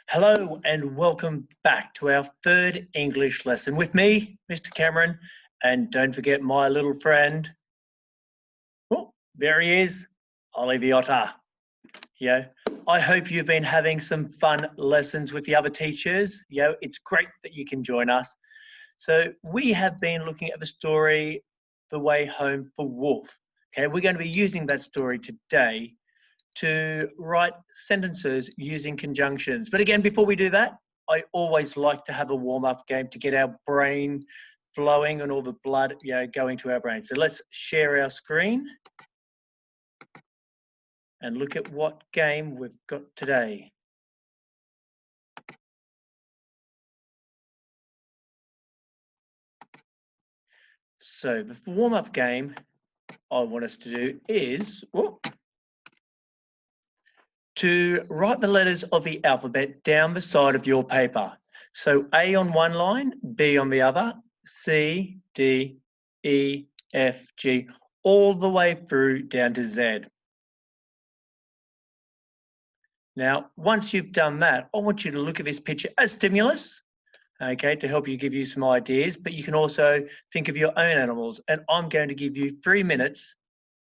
Hello and welcome back to our third English lesson with me, Mr. Cameron, and don't forget my little friend. Oh, there he is, Ollie the Otter. I hope you've been having some fun lessons with the other teachers. It's great that you can join us. So we have been looking at the story, The Way Home for Wolf. Okay, we're going to be using that story today to write sentences using conjunctions. But again, before we do that, I always like to have a warm-up game to get our brain flowing and all the blood going to our brain. So let's share our screen and look at what game we've got today. So the warm-up game I want us to do is to write the letters of the alphabet down the side of your paper. So A on one line, B on the other, C, D, E, F, G, all the way through down to Z. Now, once you've done that, I want you to look at this picture as stimulus, okay, to help you give you some ideas, but you can also think of your own animals. And I'm going to give you 3 minutes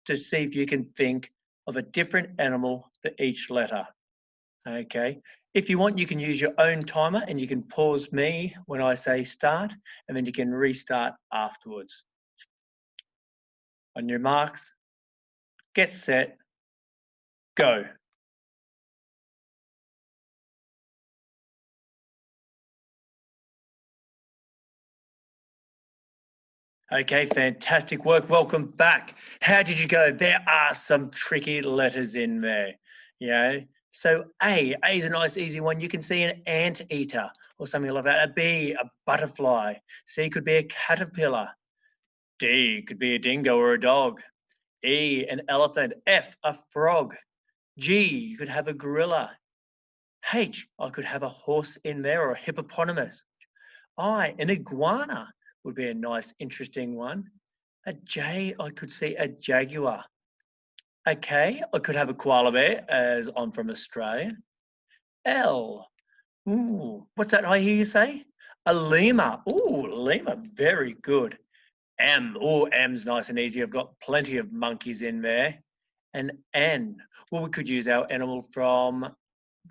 to see if you can think of a different animal for each letter. Okay, if you want, you can use your own timer and you can pause me when I say start, and then you can restart afterwards. On your marks, get set, go. Okay, fantastic work. Welcome back. How did you go? There are some tricky letters in there. So A is a nice easy one. You can see an anteater or something like that. A B, a butterfly. C could be a caterpillar. D could be a dingo or a dog. E, an elephant. F, a frog. G, you could have a gorilla. H, I could have a horse in there or a hippopotamus. I, an iguana would be a nice, interesting one. A J, I could see a jaguar. A K, I could have a koala bear, as I'm from Australia. L, ooh, what's that I hear you say? A lemur. Ooh, lemur, very good. M, oh, M's nice and easy. I've got plenty of monkeys in there. And N, well, we could use our animal from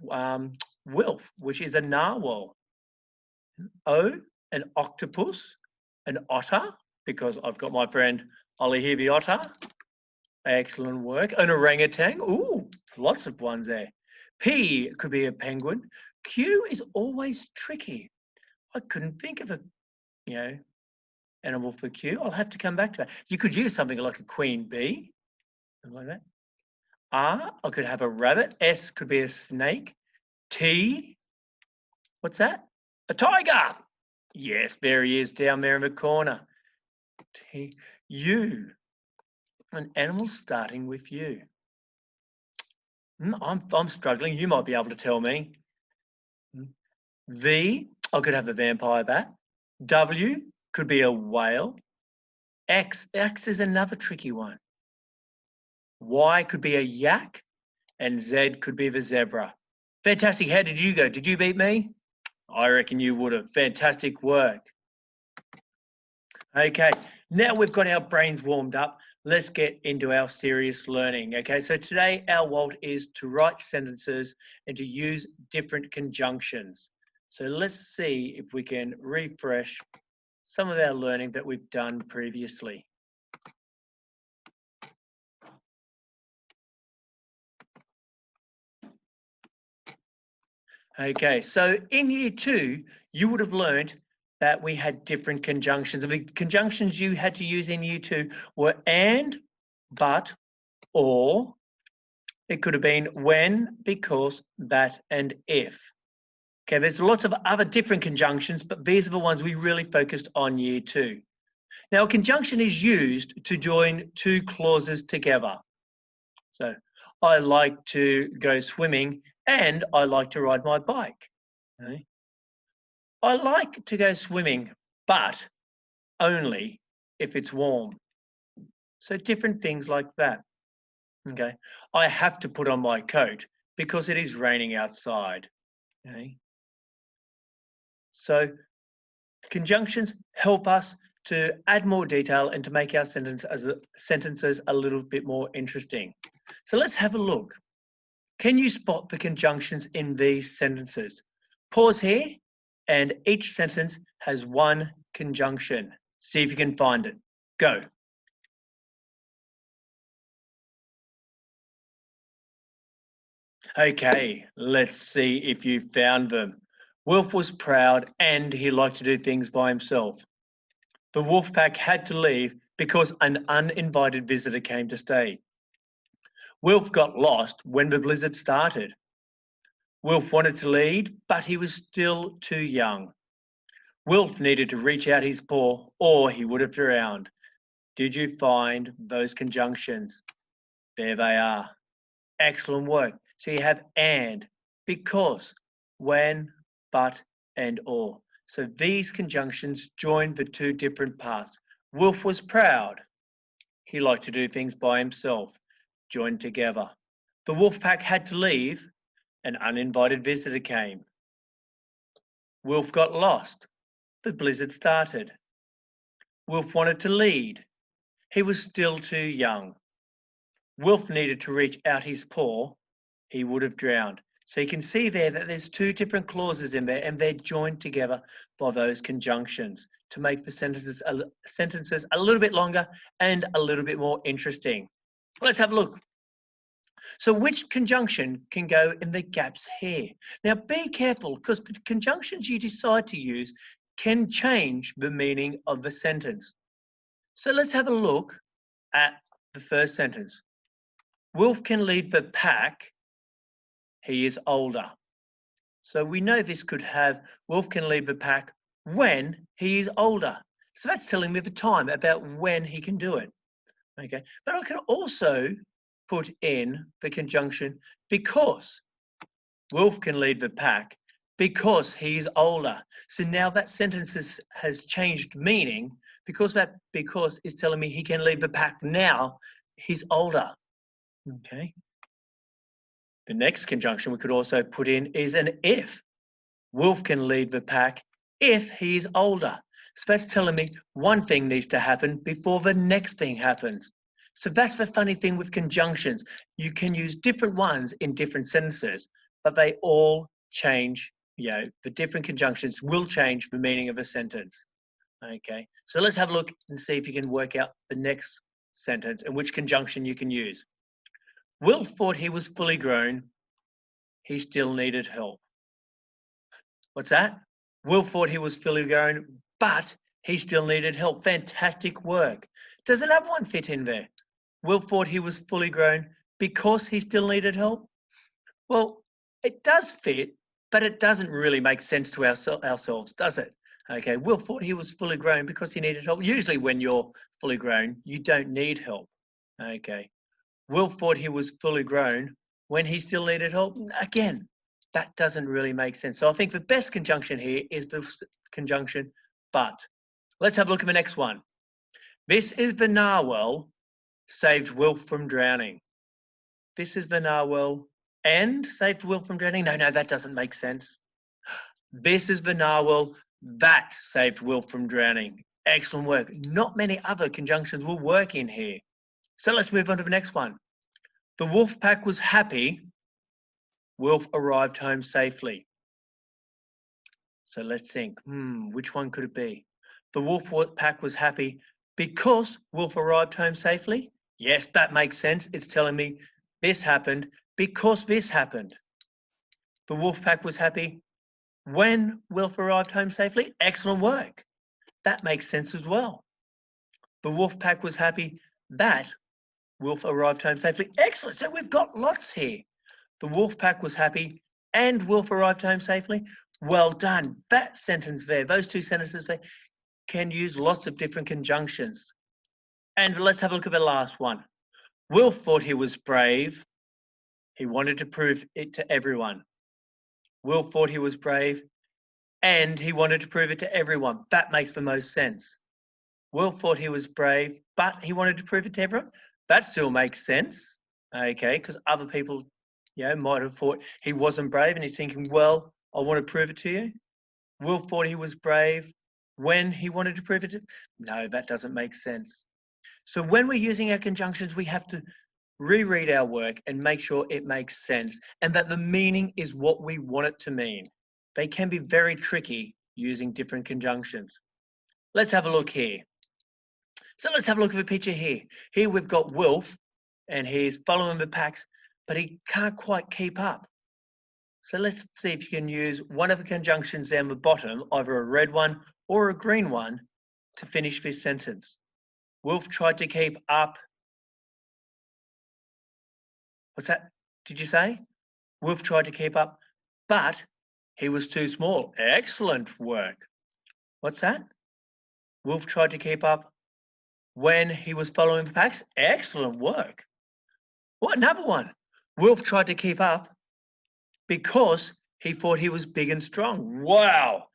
Wilf, which is a narwhal. O, an octopus, an otter, because I've got my friend Ollie here, the otter. Excellent work. An orangutan. Ooh, lots of ones there. P could be a penguin. Q is always tricky. I couldn't think of a, animal for Q. I'll have to come back to that. You could use something like a queen bee, something like that. R, I could have a rabbit. S could be a snake. T, what's that? A tiger. Yes, there he is down there in the corner. T, U, an animal starting with U. I'm struggling. You might be able to tell me. V, I could have a vampire bat. W could be a whale. X is another tricky one. Y could be a yak, and Z could be the zebra. Fantastic. How did you go? Did you beat me? I reckon you would have. Fantastic work. Okay, now we've got our brains warmed up. Let's get into our serious learning. Okay, so today our WALT is to write sentences and to use different conjunctions. So let's see if we can refresh some of our learning that we've done previously. Okay, so in year 2, you would have learned that we had different conjunctions. The conjunctions you had to use in year 2 were and, but, or. It could have been when, because, that, and if. Okay, there's lots of other different conjunctions, but these are the ones we really focused on year 2. Now, a conjunction is used to join two clauses together. So, I like to go swimming and I like to ride my bike. Okay? I like to go swimming, but only if it's warm. So different things like that. Okay. I have to put on my coat because it is raining outside. Okay. So conjunctions help us to add more detail and to make our sentences a little bit more interesting. So let's have a look. Can you spot the conjunctions in these sentences? Pause here, and each sentence has one conjunction. See if you can find it. Go. Okay, let's see if you found them. Wilf was proud and he liked to do things by himself. The wolf pack had to leave because an uninvited visitor came to stay. Wilf got lost when the blizzard started. Wilf wanted to lead, but he was still too young. Wilf needed to reach out his paw or he would have drowned. Did you find those conjunctions? There they are. Excellent work. So you have and, because, when, but, and or. So these conjunctions join the two different parts. Wilf was proud. He liked to do things by himself. Joined together. The wolf pack had to leave. An uninvited visitor came. Wilf got lost. The blizzard started. Wilf wanted to lead. He was still too young. Wilf needed to reach out his paw. He would have drowned. So you can see there that there's two different clauses in there and they're joined together by those conjunctions to make the sentences a little bit longer and a little bit more interesting. Let's have a look. So which conjunction can go in the gaps here? Now be careful because the conjunctions you decide to use can change the meaning of the sentence. So let's have a look at the first sentence. Wilf can lead the pack. He is older. So we know this could have Wilf can lead the pack when he is older. So that's telling me the time about when he can do it. Okay, but I can also put in the conjunction because. Wilf can lead the pack because he's older. So now that sentence has changed meaning because that because is telling me he can lead the pack now. He's older. Okay. The next conjunction we could also put in is an if. Wilf can lead the pack if he's older. So that's telling me one thing needs to happen before the next thing happens. So that's the funny thing with conjunctions. You can use different ones in different sentences, but they all change, the different conjunctions will change the meaning of a sentence. Okay, so let's have a look and see if you can work out the next sentence and which conjunction you can use. Wilf thought he was fully grown. He still needed help. What's that? Wilf thought he was fully grown, but he still needed help. Fantastic work. Does another one fit in there? Wilf thought he was fully grown because he still needed help. Well, it does fit, but it doesn't really make sense to ourselves, does it? Okay, Wilf thought he was fully grown because he needed help. Usually when you're fully grown, you don't need help. Okay. Wilf thought he was fully grown when he still needed help. Again, that doesn't really make sense. So I think the best conjunction here is the conjunction but. Let's have a look at the next one. This is the narwhal saved Wilf from drowning. This is the narwhal and saved Wilf from drowning. No, that doesn't make sense. This is the narwhal that saved Wilf from drowning. Excellent work. Not many other conjunctions will work in here. So let's move on to the next one. The wolf pack was happy. Wilf arrived home safely. So let's think, which one could it be? The wolf pack was happy because Wilf arrived home safely? Yes, that makes sense. It's telling me this happened because this happened. The wolf pack was happy when Wilf arrived home safely? Excellent work. That makes sense as well. The wolf pack was happy that Wilf arrived home safely. Excellent. So we've got lots here. The wolf pack was happy and Wilf arrived home safely. Well done. That sentence there, those two sentences there, can use lots of different conjunctions. And let's have a look at the last one. Wilf thought he was brave. He wanted to prove it to everyone. Wilf thought he was brave and he wanted to prove it to everyone. That makes the most sense. Wilf thought he was brave, but he wanted to prove it to everyone. That still makes sense, okay, because other people, might have thought he wasn't brave and he's thinking, well, I want to prove it to you. Will thought he was brave when he wanted to prove it. No, that doesn't make sense. So when we're using our conjunctions, we have to reread our work and make sure it makes sense and that the meaning is what we want it to mean. They can be very tricky using different conjunctions. Let's have a look here. So let's have a look at the picture here. Here we've got Wilf and he's following the packs, but he can't quite keep up. So let's see if you can use one of the conjunctions down the bottom, either a red one or a green one, to finish this sentence. Wilf tried to keep up. What's that? Did you say? Wilf tried to keep up, but he was too small. Excellent work. What's that? Wilf tried to keep up when he was following the packs. Excellent work. What, another one? Wilf tried to keep up because he thought he was big and strong. Wow.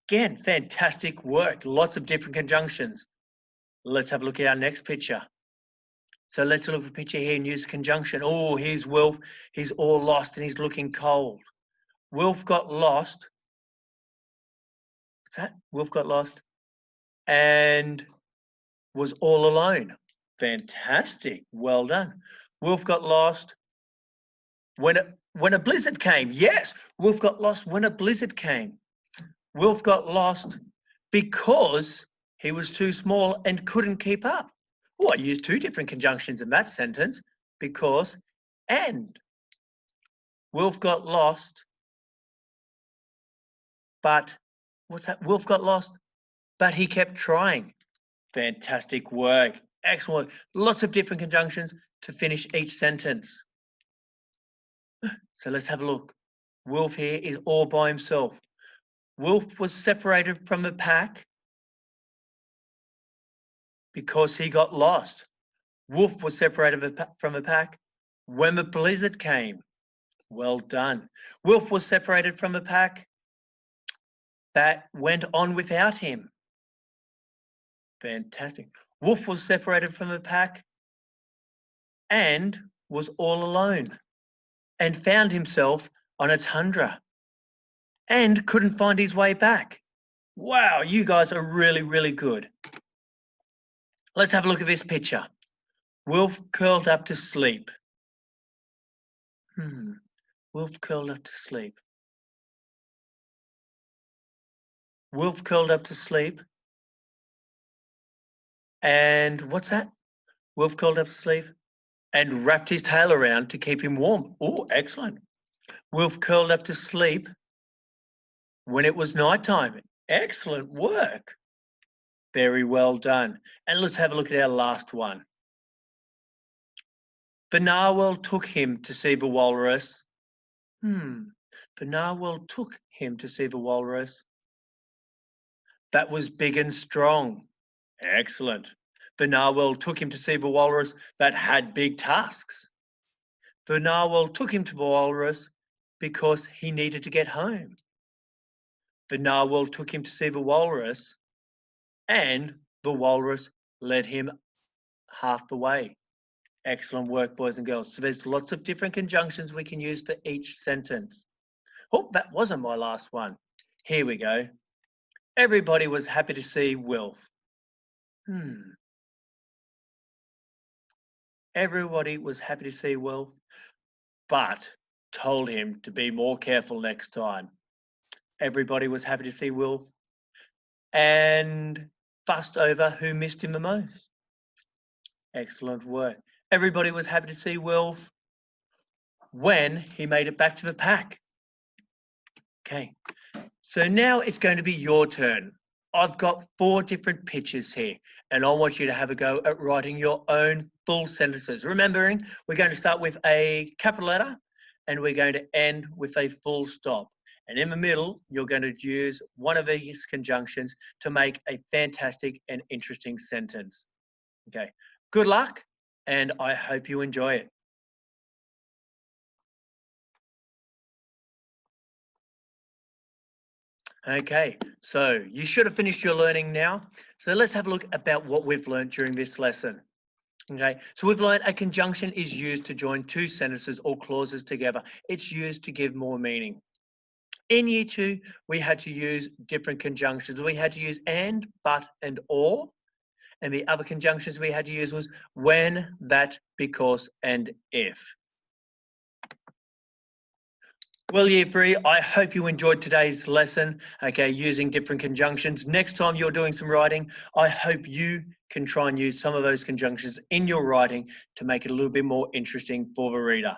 Again, fantastic work. Lots of different conjunctions. Let's have a look at our next picture. So let's look at the picture here and use conjunction. Oh, here's Wilf. He's all lost and he's looking cold. Wilf got lost. What's that? Wilf got lost and was all alone. Fantastic. Well done. Wilf got lost when a blizzard came. Yes, Wilf got lost when a blizzard came. Wilf got lost because he was too small and couldn't keep up. Oh, I used two different conjunctions in that sentence, because and. Wilf got lost, but what's that? Wilf got lost, but he kept trying. Fantastic work. Excellent work. Lots of different conjunctions to finish each sentence. So let's have a look. Wilf here is all by himself. Wilf was separated from the pack because he got lost. Wolf was separated from the pack when the blizzard came. Well done. Wolf was separated from the pack that went on without him. Fantastic. Wolf was separated from the pack and was all alone and found himself on a tundra and couldn't find his way back. Wow, you guys are really, really good. Let's have a look at this picture. Wolf curled up to sleep. Wolf curled up to sleep. Wolf curled up to sleep. And what's that? Wolf curled up to sleep and wrapped his tail around to keep him warm. Oh, excellent. Wolf curled up to sleep when it was nighttime. Excellent work. Very well done. And let's have a look at our last one. The narwhal took him to see the walrus. The narwhal took him to see the walrus that was big and strong. Excellent. The narwhal took him to see the walrus that had big tusks. The narwhal took him to the walrus because he needed to get home. The narwhal took him to see the walrus and the walrus led him half the way. Excellent work, boys and girls. So there's lots of different conjunctions we can use for each sentence. Oh, that wasn't my last one. Here we go. Everybody was happy to see Wilf. Everybody was happy to see Wilf, but told him to be more careful next time. Everybody was happy to see Wilf and fussed over who missed him the most. Excellent work. Everybody was happy to see Wilf when he made it back to the pack. Okay, so now it's going to be your turn. I've got 4 different pictures here, and I want you to have a go at writing your own full sentences. Remembering, we're going to start with a capital letter, and we're going to end with a full stop. And in the middle, you're going to use one of these conjunctions to make a fantastic and interesting sentence. Okay, good luck, and I hope you enjoy it. Okay, so you should have finished your learning now. So let's have a look about what we've learned during this lesson. Okay, so we've learned a conjunction is used to join 2 sentences or clauses together. It's used to give more meaning. In year 2, we had to use different conjunctions. We had to use and, but, and or. And the other conjunctions we had to use was when, that, because, and if. Well, year 3, I hope you enjoyed today's lesson, okay, using different conjunctions. Next time you're doing some writing, I hope you can try and use some of those conjunctions in your writing to make it a little bit more interesting for the reader.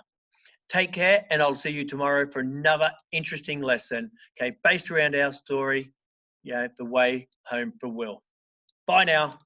Take care, and I'll see you tomorrow for another interesting lesson, okay, based around our story, the way home for Will. Bye now.